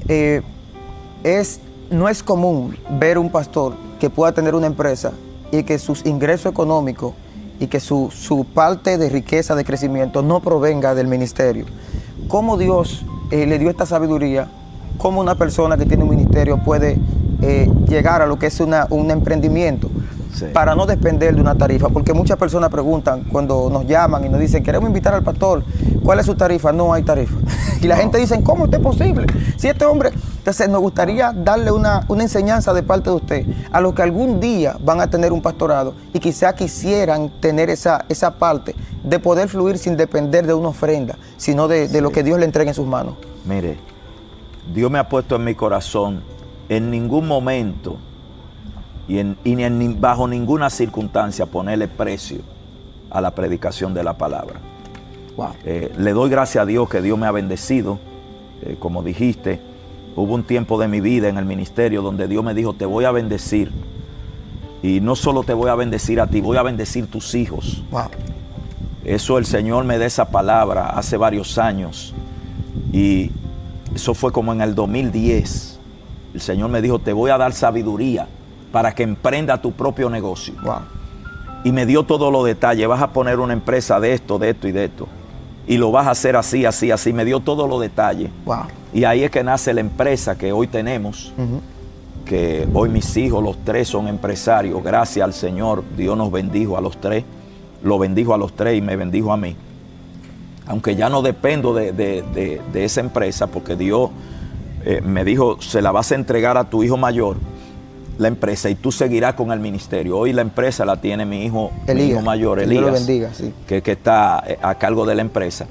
Speaker 2: No es común ver un pastor que pueda tener una empresa y que sus ingresos económicos y que su parte de riqueza, de crecimiento, no provenga del ministerio. ¿Cómo Dios le dio esta sabiduría? ¿Cómo una persona que tiene un ministerio puede llegar a lo que es un emprendimiento? Sí. Para no depender de una tarifa? Porque muchas personas preguntan cuando nos llaman y nos dicen, queremos invitar al pastor, ¿cuál es su tarifa? No hay tarifa. Y la gente dice, ¿cómo esto es posible? Si este hombre... Entonces nos gustaría darle una enseñanza de parte de usted a los que algún día van a tener un pastorado y quizá quisieran tener esa parte de poder fluir sin depender de una ofrenda, sino de lo que Dios le entregue en sus manos.
Speaker 1: Mire, Dios me ha puesto en mi corazón, en ningún momento bajo ninguna circunstancia ponerle precio a la predicación de la palabra.
Speaker 2: Wow.
Speaker 1: Le doy gracias a Dios que Dios me ha bendecido. Como dijiste, hubo un tiempo de mi vida en el ministerio donde Dios me dijo, te voy a bendecir. Y no solo te voy a bendecir a ti, voy a bendecir tus hijos.
Speaker 2: Wow.
Speaker 1: Eso el Señor me da esa palabra hace varios años. Y eso fue como en el 2010. El Señor me dijo, te voy a dar sabiduría para que emprenda tu propio negocio.
Speaker 2: Wow.
Speaker 1: Y me dio todos los detalles. Vas a poner una empresa de esto y de esto. Y lo vas a hacer así, así, así. Me dio todos los detalles.
Speaker 2: Wow.
Speaker 1: Y ahí es que nace la empresa que hoy tenemos. Que hoy mis hijos, los tres, son empresarios. Gracias al Señor, Dios nos bendijo a los tres. Lo bendijo a los tres y me bendijo a mí. Aunque ya no dependo de esa empresa, porque Dios me dijo, se la vas a entregar a tu hijo mayor, la empresa, y tú seguirás con el ministerio. Hoy la empresa la tiene mi hijo mayor, Elías,
Speaker 2: Dios lo bendiga, sí.
Speaker 1: que está a cargo de la empresa.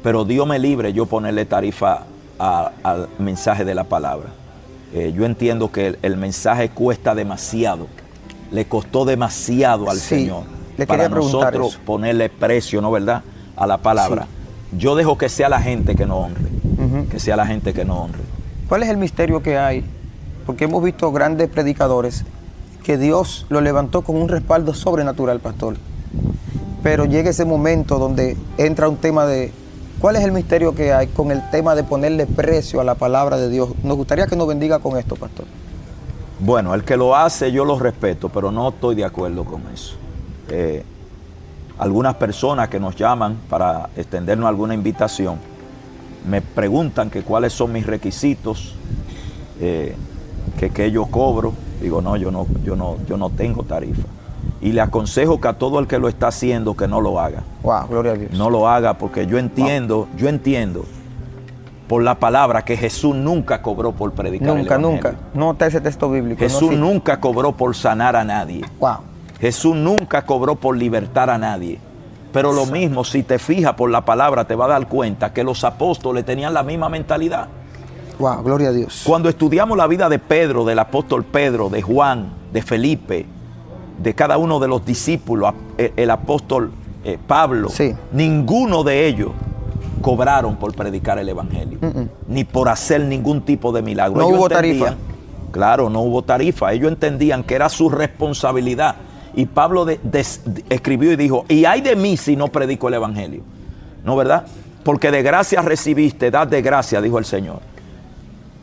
Speaker 1: Pero Dios me libre yo ponerle tarifa al mensaje de la palabra. Yo entiendo que el mensaje cuesta demasiado, le costó demasiado al Señor para nosotros eso. Ponerle precio, ¿no verdad?, a la palabra. Sí. Yo dejo que sea la gente que nos honre, que sea la gente que nos honre.
Speaker 2: ¿Cuál es el misterio que hay? Porque hemos visto grandes predicadores que Dios lo levantó con un respaldo sobrenatural, pastor. Pero llega ese momento donde entra un tema de ¿cuál es el misterio que hay con el tema de ponerle precio a la palabra de Dios? Nos gustaría que nos bendiga con esto, pastor.
Speaker 1: Bueno, el que lo hace yo lo respeto, pero no estoy de acuerdo con eso. Algunas personas que nos llaman para extendernos alguna invitación me preguntan que cuáles son mis requisitos, que yo cobro. Digo, no, yo no tengo tarifa. Y le aconsejo que a todo el que lo está haciendo que no lo haga.
Speaker 2: Wow, gloria a Dios.
Speaker 1: No lo haga porque yo entiendo por la palabra que Jesús nunca cobró por predicar el Evangelio.
Speaker 2: Nunca. No está ese texto bíblico.
Speaker 1: Jesús nunca cobró por sanar a nadie.
Speaker 2: Wow.
Speaker 1: Jesús nunca cobró por libertar a nadie. Pero lo mismo, si te fijas por la palabra, te va a dar cuenta que los apóstoles tenían la misma mentalidad.
Speaker 2: Wow, gloria a Dios.
Speaker 1: Cuando estudiamos la vida de Pedro, del apóstol Pedro, de Juan, de Felipe, de cada uno de los discípulos, el apóstol Pablo, ninguno de ellos cobraron por predicar el Evangelio, ni por hacer ningún tipo de milagro.
Speaker 2: No hubo tarifa.
Speaker 1: Claro, no hubo tarifa. Ellos entendían que era su responsabilidad. Y Pablo escribió y dijo, y ay de mí si no predico el Evangelio. ¿No, verdad? Porque de gracia recibiste, dad de gracia, dijo el Señor.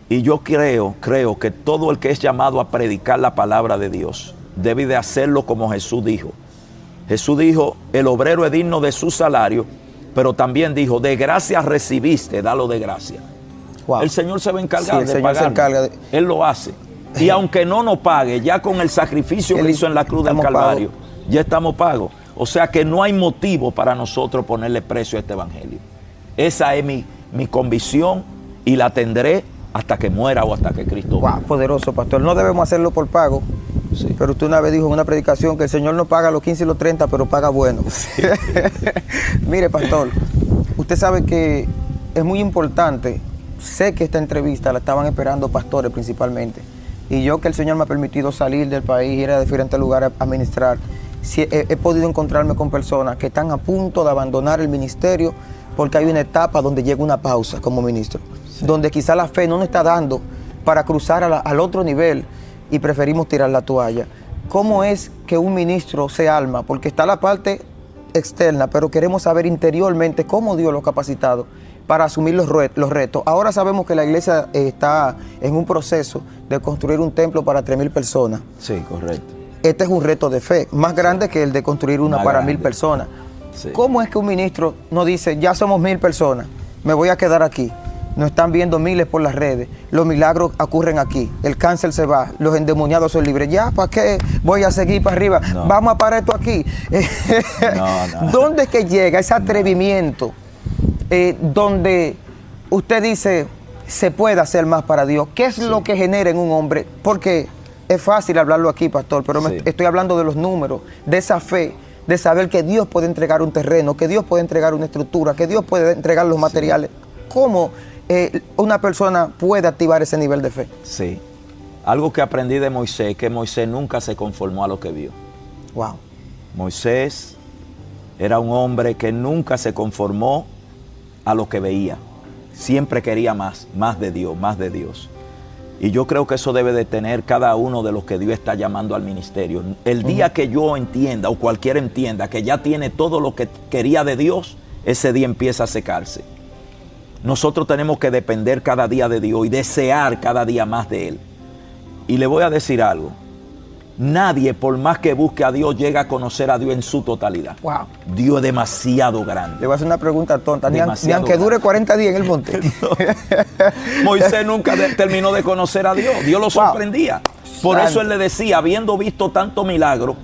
Speaker 1: Y yo creo que todo el que es llamado a predicar la palabra de Dios debe de hacerlo como Jesús dijo. Jesús dijo, el obrero es digno de su salario, pero también dijo, de gracia recibiste, dalo de gracia.
Speaker 2: Wow.
Speaker 1: El Señor se va a encargar de pagar. Él lo hace. Y aunque no nos pague, ya con el sacrificio que hizo en la cruz del Calvario, ya estamos pagos. O sea que no hay motivo para nosotros ponerle precio a este Evangelio. Esa es mi convicción y la tendré hasta que muera o hasta que Cristo venga.
Speaker 2: Wow, poderoso, pastor. No debemos hacerlo por pago. Sí. Pero usted una vez dijo en una predicación que el Señor no paga los 15 y los 30, pero paga bueno. Sí. Mire, pastor, usted sabe que es muy importante. Sé que esta entrevista la estaban esperando pastores principalmente. Y yo, que el Señor me ha permitido salir del país, ir a diferentes lugares a ministrar, he podido encontrarme con personas que están a punto de abandonar el ministerio porque hay una etapa donde llega una pausa como ministro, donde quizá la fe no nos está dando para cruzar al otro nivel y preferimos tirar la toalla. ¿Cómo es que un ministro se alma? Porque está la parte externa, pero queremos saber interiormente cómo Dios lo ha capacitado para asumir los retos. Ahora sabemos que la iglesia está en un proceso de construir un templo para 3,000 personas.
Speaker 1: Sí, correcto.
Speaker 2: Este es un reto de fe, más grande que el de construir una para 1,000 personas. Sí. ¿Cómo es que un ministro no dice, ya somos 1,000 personas, me voy a quedar aquí? Nos están viendo miles por las redes, los milagros ocurren aquí, el cáncer se va, los endemoniados son libres. ¿Ya para qué voy a seguir para arriba? No. Vamos a parar esto aquí. No. ¿Dónde es que llega ese atrevimiento? Donde usted dice, se puede hacer más para Dios. ¿Qué es lo que genera en un hombre? Porque es fácil hablarlo aquí, pastor, pero estoy hablando de los números, de esa fe, de saber que Dios puede entregar un terreno, que Dios puede entregar una estructura, que Dios puede entregar los materiales. ¿Cómo una persona puede activar ese nivel de fe?
Speaker 1: Sí. Algo que aprendí de Moisés es que Moisés nunca se conformó a lo que vio.
Speaker 2: Wow.
Speaker 1: Moisés era un hombre que nunca se conformó a lo que veía. Siempre quería más de Dios, más de Dios. Y yo creo que eso debe de tener cada uno de los que Dios está llamando al ministerio. El día que yo entienda, o cualquiera entienda, que ya tiene todo lo que quería de Dios, ese día empieza a secarse. Nosotros tenemos que depender cada día de Dios y desear cada día más de Él. Y le voy a decir algo. Nadie, por más que busque a Dios, llega a conocer a Dios en su totalidad.
Speaker 2: Wow.
Speaker 1: Dios es demasiado grande.
Speaker 2: Le voy a hacer una pregunta tonta. Ni aunque dure 40 días en el monte.
Speaker 1: No. Moisés nunca terminó de conocer a Dios. Dios lo sorprendía. Por eso él le decía, habiendo visto tanto milagro,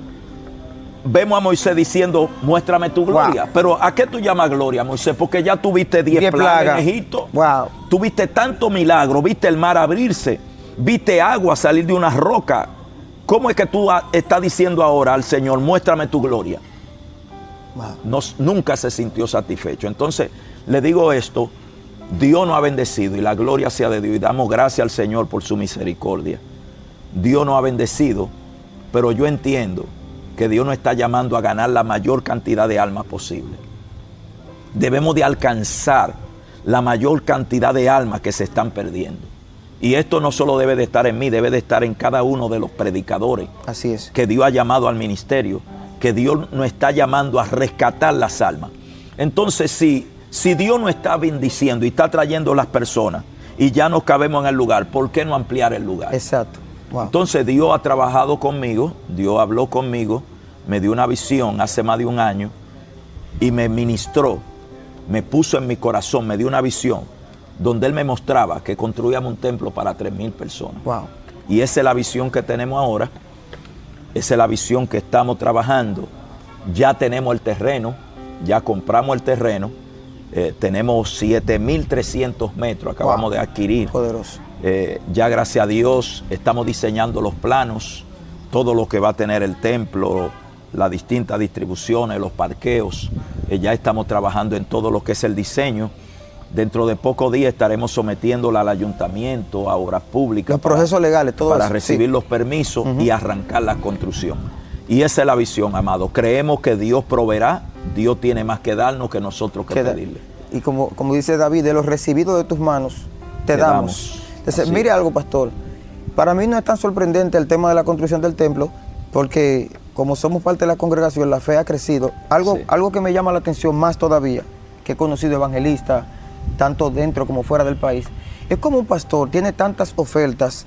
Speaker 1: vemos a Moisés diciendo, muéstrame tu gloria.
Speaker 2: Wow.
Speaker 1: Pero ¿a qué tú llamas gloria, Moisés? Porque ya tuviste 10 plagas en Egipto.
Speaker 2: Wow.
Speaker 1: Tuviste tanto milagro, viste el mar abrirse, viste agua salir de una roca. ¿Cómo es que tú estás diciendo ahora al Señor, muéstrame tu gloria?
Speaker 2: Wow.
Speaker 1: Nunca se sintió satisfecho. Entonces, le digo esto, Dios nos ha bendecido y la gloria sea de Dios. Y damos gracias al Señor por su misericordia. Dios nos ha bendecido, pero yo entiendo que Dios nos está llamando a ganar la mayor cantidad de almas posible. Debemos de alcanzar la mayor cantidad de almas que se están perdiendo. Y esto no solo debe de estar en mí, debe de estar en cada uno de los predicadores.
Speaker 2: Así es.
Speaker 1: Que Dios ha llamado al ministerio, que Dios nos está llamando a rescatar las almas. Entonces, si Dios nos está bendiciendo y está trayendo las personas y ya nos cabemos en el lugar, ¿por qué no ampliar el lugar?
Speaker 2: Exacto. Wow.
Speaker 1: Entonces Dios ha trabajado conmigo, Dios habló conmigo, me dio una visión hace más de un año y me ministró, me puso en mi corazón, me dio una visión donde Él me mostraba que construíamos un templo para 3,000 personas.
Speaker 2: Wow.
Speaker 1: Y esa es la visión que tenemos ahora, esa es la visión que estamos trabajando. Ya tenemos el terreno, ya compramos el terreno, tenemos 7,300 metros, acabamos de adquirir.
Speaker 2: Poderoso.
Speaker 1: Ya gracias a Dios estamos diseñando los planos, todo lo que va a tener el templo, las distintas distribuciones, los parqueos. Ya estamos trabajando en todo lo que es el diseño. Dentro de pocos días estaremos sometiéndola al ayuntamiento, a obras públicas.
Speaker 2: Los procesos legales, todo
Speaker 1: para
Speaker 2: eso,
Speaker 1: recibir
Speaker 2: sí.
Speaker 1: los permisos y arrancar la construcción. Y esa es la visión, amado. Creemos que Dios proveerá, Dios tiene más que darnos que nosotros que pedirle.
Speaker 2: Y como dice David, de los recibidos de tus manos, te damos. Entonces,
Speaker 1: Así.
Speaker 2: mire algo, pastor. Para mí no es tan sorprendente el tema de la construcción del templo, porque como somos parte de la congregación, la fe ha crecido. Algo que me llama la atención más todavía, que he conocido evangelistas, tanto dentro como fuera del país, es como un pastor tiene tantas ofertas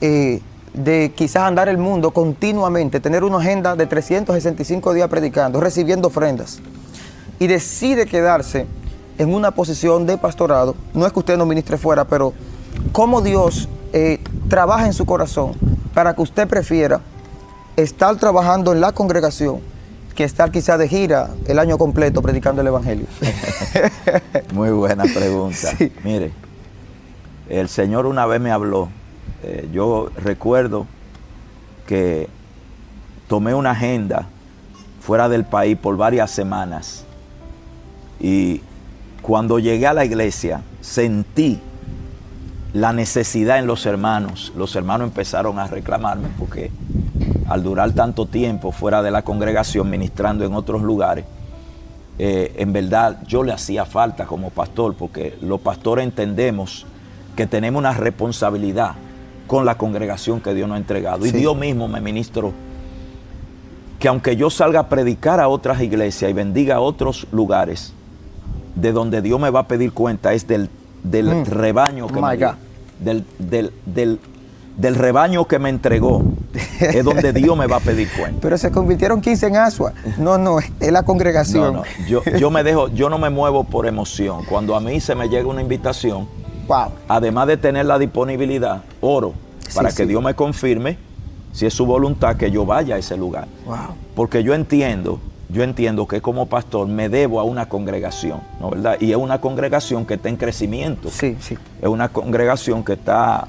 Speaker 2: de quizás andar el mundo continuamente, tener una agenda de 365 días predicando, recibiendo ofrendas, y decide quedarse en una posición de pastorado. No es que usted no ministre fuera, pero cómo Dios trabaja en su corazón para que usted prefiera estar trabajando en la congregación que estar quizás de gira el año completo predicando el evangelio.
Speaker 1: Muy buena pregunta.
Speaker 2: Sí.
Speaker 1: Mire, el Señor una vez me habló. Yo recuerdo que tomé una agenda fuera del país por varias semanas y cuando llegué a la iglesia sentí la necesidad en los hermanos. Los hermanos empezaron a reclamarme porque al durar tanto tiempo fuera de la congregación, ministrando en otros lugares, en verdad yo le hacía falta como pastor, porque los pastores entendemos que tenemos una responsabilidad con la congregación que Dios nos ha entregado. Sí. Y Dios mismo me ministró que aunque yo salga a predicar a otras iglesias y bendiga a otros lugares, de donde Dios me va a pedir cuenta es del rebaño que me dio, del rebaño que me entregó. Es donde Dios me va a pedir cuenta.
Speaker 2: Pero se convirtieron 15 en Asua. No, es la congregación.
Speaker 1: No. Yo no me muevo por emoción. Cuando a mí se me llega una invitación,
Speaker 2: wow,
Speaker 1: además de tener la disponibilidad, oro para que Dios me confirme si es su voluntad que yo vaya a ese lugar.
Speaker 2: Wow.
Speaker 1: Porque yo entiendo que como pastor me debo a una congregación, ¿no, verdad? Y es una congregación que está en crecimiento.
Speaker 2: Sí.
Speaker 1: Es una congregación que está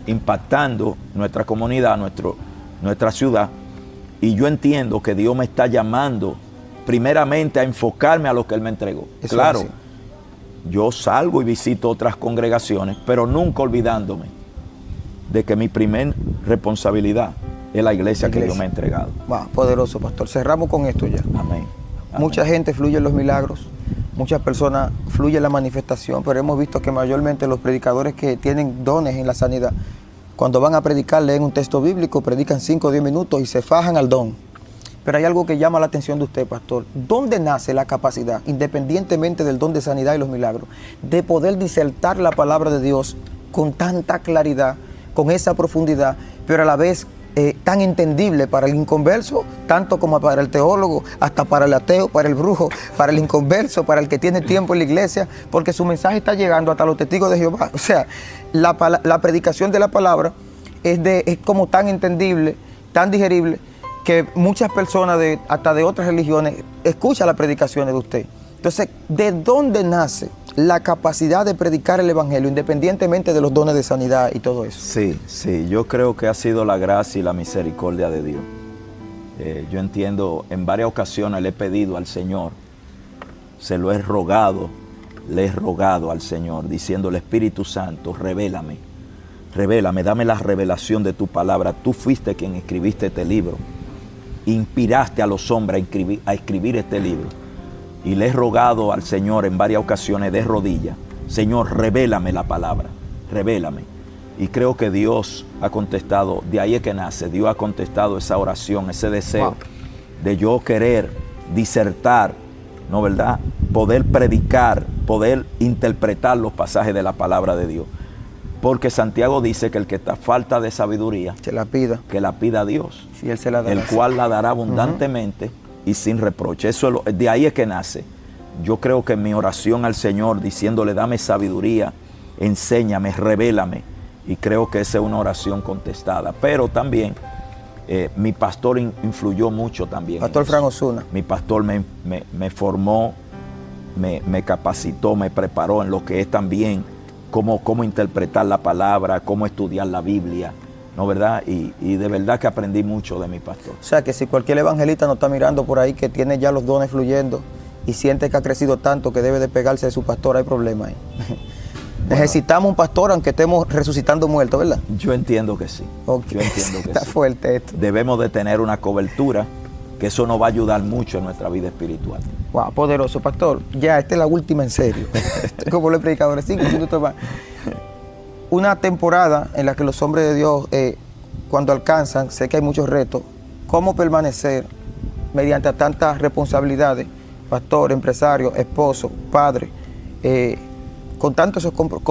Speaker 1: impactando nuestra comunidad, nuestra ciudad, y yo entiendo que Dios me está llamando primeramente a enfocarme a lo que Él me entregó.
Speaker 2: Eso
Speaker 1: claro,
Speaker 2: es así.
Speaker 1: Yo salgo y visito otras congregaciones, pero nunca olvidándome de que mi primer responsabilidad es la iglesia que Dios me ha entregado.
Speaker 2: Wow, poderoso, pastor. Cerramos con esto ya.
Speaker 1: Amén.
Speaker 2: Mucha gente fluye en los milagros, muchas personas fluyen en la manifestación, pero hemos visto que mayormente los predicadores que tienen dones en la sanidad, cuando van a predicar, leen un texto bíblico, predican 5 o 10 minutos y se fajan al don. Pero hay algo que llama la atención de usted, pastor. ¿Dónde nace la capacidad, independientemente del don de sanidad y los milagros, de poder disertar la palabra de Dios con tanta claridad, con esa profundidad, pero a la vez tan entendible para el inconverso, tanto como para el teólogo, hasta para el ateo, para el brujo, para el inconverso, para el que tiene tiempo en la iglesia, porque su mensaje está llegando hasta los testigos de Jehová? O sea, la predicación de la palabra es como tan entendible, tan digerible, que muchas personas hasta de otras religiones escuchan las predicaciones de usted. Entonces, ¿de dónde nace la capacidad de predicar el evangelio independientemente de los dones de sanidad y todo eso?
Speaker 1: Sí, yo creo que ha sido la gracia y la misericordia de Dios. Yo entiendo, en varias ocasiones le he pedido al Señor, se lo he rogado, le he rogado al Señor, diciéndole: Espíritu Santo, revélame, dame la revelación de tu palabra. Tú fuiste quien escribiste este libro, inspiraste a los hombres a escribir este libro. Y le he rogado al Señor en varias ocasiones de rodillas: Señor, revélame la palabra, revélame. Y creo que Dios ha contestado, de ahí es que nace, Dios ha contestado esa oración, ese deseo de yo querer disertar, ¿no, verdad? Poder predicar, poder interpretar los pasajes de la palabra de Dios. Porque Santiago dice que el que está falta de sabiduría, que la pida a Dios,
Speaker 2: sí, Él se la dará,
Speaker 1: el cual la dará abundantemente y sin reproche. Eso de ahí es que nace. Yo creo que mi oración al Señor, diciéndole: dame sabiduría, enséñame, revélame, y creo que esa es una oración contestada. Pero también mi pastor influyó mucho también.
Speaker 2: Pastor Fran Osuna.
Speaker 1: Mi pastor me formó, me capacitó, me preparó en lo que es también cómo interpretar la palabra, cómo estudiar la Biblia, ¿no, verdad? Y de verdad que aprendí mucho de mi pastor.
Speaker 2: O sea, que si cualquier evangelista nos está mirando por ahí, que tiene ya los dones fluyendo y siente que ha crecido tanto que debe despegarse de su pastor, hay problema ahí. Bueno, necesitamos un pastor aunque estemos resucitando muertos, ¿verdad?
Speaker 1: Yo entiendo que sí.
Speaker 2: Okay.
Speaker 1: Yo entiendo que
Speaker 2: está
Speaker 1: sí.
Speaker 2: Fuerte esto.
Speaker 1: Debemos de tener una cobertura, que eso nos va a ayudar mucho en nuestra vida espiritual.
Speaker 2: Wow, poderoso, pastor. Ya, esta es la última en serio. Como los predicadores, 5 minutos más. Una temporada en la que los hombres de Dios, cuando alcanzan, sé que hay muchos retos. ¿Cómo permanecer mediante tantas responsabilidades? Pastor, empresario, esposo, padre, con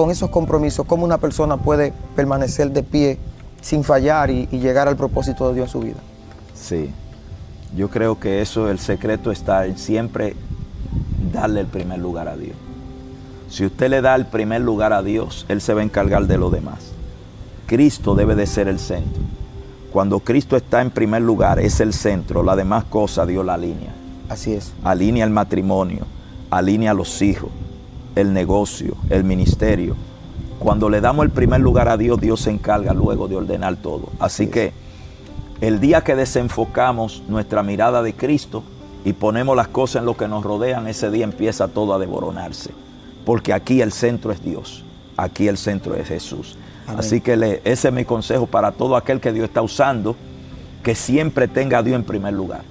Speaker 2: esos compromisos, ¿cómo una persona puede permanecer de pie sin fallar y llegar al propósito de Dios en su vida?
Speaker 1: Sí, yo creo que eso, el secreto está en siempre darle el primer lugar a Dios. Si usted le da el primer lugar a Dios, Él se va a encargar de lo demás. Cristo debe de ser el centro. Cuando Cristo está en primer lugar, es el centro, la demás cosa Dios la alinea.
Speaker 2: Así es.
Speaker 1: Alinea el matrimonio, alinea a los hijos, el negocio, el ministerio. Cuando le damos el primer lugar a Dios, Dios se encarga luego de ordenar todo. Así que el día que desenfocamos nuestra mirada de Cristo y ponemos las cosas en lo que nos rodean, ese día empieza todo a desboronarse. Porque aquí el centro es Dios, aquí el centro es Jesús. Amén. Así que ese es mi consejo para todo aquel que Dios está usando, que siempre tenga a Dios en primer lugar.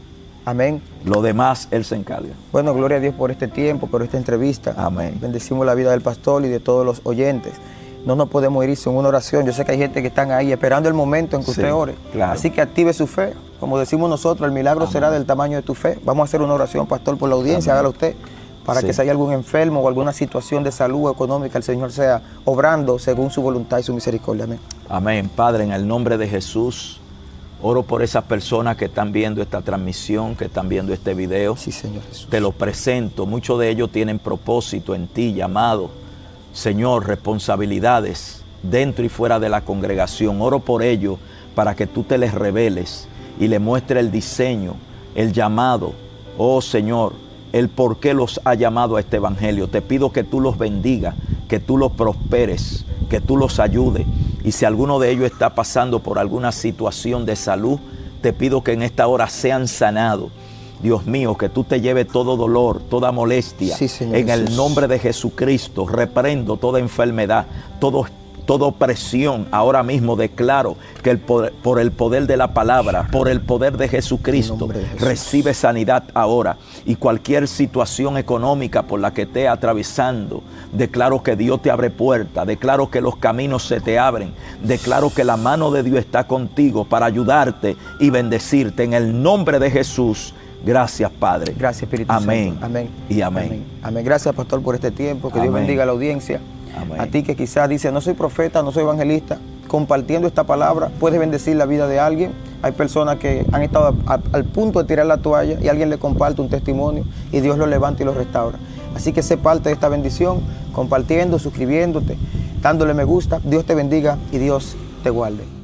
Speaker 2: Amén.
Speaker 1: Lo demás, Él se encarga.
Speaker 2: Bueno, gloria a Dios por este tiempo, por esta entrevista.
Speaker 1: Amén.
Speaker 2: Bendecimos la vida del pastor y de todos los oyentes. No nos podemos ir sin una oración. Yo sé que hay gente que están ahí esperando el momento en que usted ore.
Speaker 1: Claro.
Speaker 2: Así que active su fe. Como decimos nosotros, el milagro será del tamaño de tu fe. Vamos a hacer una oración, pastor, por la audiencia. Hágala usted. Para que si hay algún enfermo o alguna situación de salud o económica, el Señor sea obrando según su voluntad y su misericordia. Amén.
Speaker 1: Amén. Padre, en el nombre de Jesús, oro por esas personas que están viendo esta transmisión, que están viendo este video.
Speaker 2: Sí, Señor Jesús.
Speaker 1: Te los presento. Muchos de ellos tienen propósito en ti, llamado. Señor, responsabilidades dentro y fuera de la congregación. Oro por ellos para que tú te les reveles y le muestres el diseño, el llamado. Oh Señor, el por qué los ha llamado a este evangelio. Te pido que tú los bendigas, que tú los prosperes, que tú los ayudes. Y si alguno de ellos está pasando por alguna situación de salud, te pido que en esta hora sean sanados. Dios mío, que tú te lleves todo dolor, toda molestia.
Speaker 2: Sí, Señor
Speaker 1: en
Speaker 2: Jesús.
Speaker 1: El nombre de Jesucristo, reprendo toda enfermedad, todo toda opresión. Ahora mismo declaro que por el poder de la palabra, por el poder de Jesucristo, recibe sanidad ahora. Y cualquier situación económica por la que esté atravesando, declaro que Dios te abre puertas, declaro que los caminos se te abren, declaro que la mano de Dios está contigo para ayudarte y bendecirte en el nombre de Jesús. Gracias, Padre.
Speaker 2: Gracias, Espíritu
Speaker 1: amén.
Speaker 2: Santo. Amén.
Speaker 1: Y amén.
Speaker 2: Amén. Amén. Gracias, pastor, por este tiempo. Que Dios
Speaker 1: Amén.
Speaker 2: bendiga a la audiencia.
Speaker 1: Amén.
Speaker 2: A ti que quizás dice, no soy profeta, no soy evangelista, compartiendo esta palabra puedes bendecir la vida de alguien. Hay personas que han estado al punto de tirar la toalla y alguien le comparte un testimonio y Dios lo levanta y lo restaura. Así que sé parte de esta bendición, compartiendo, suscribiéndote, dándole me gusta. Dios te bendiga y Dios te guarde.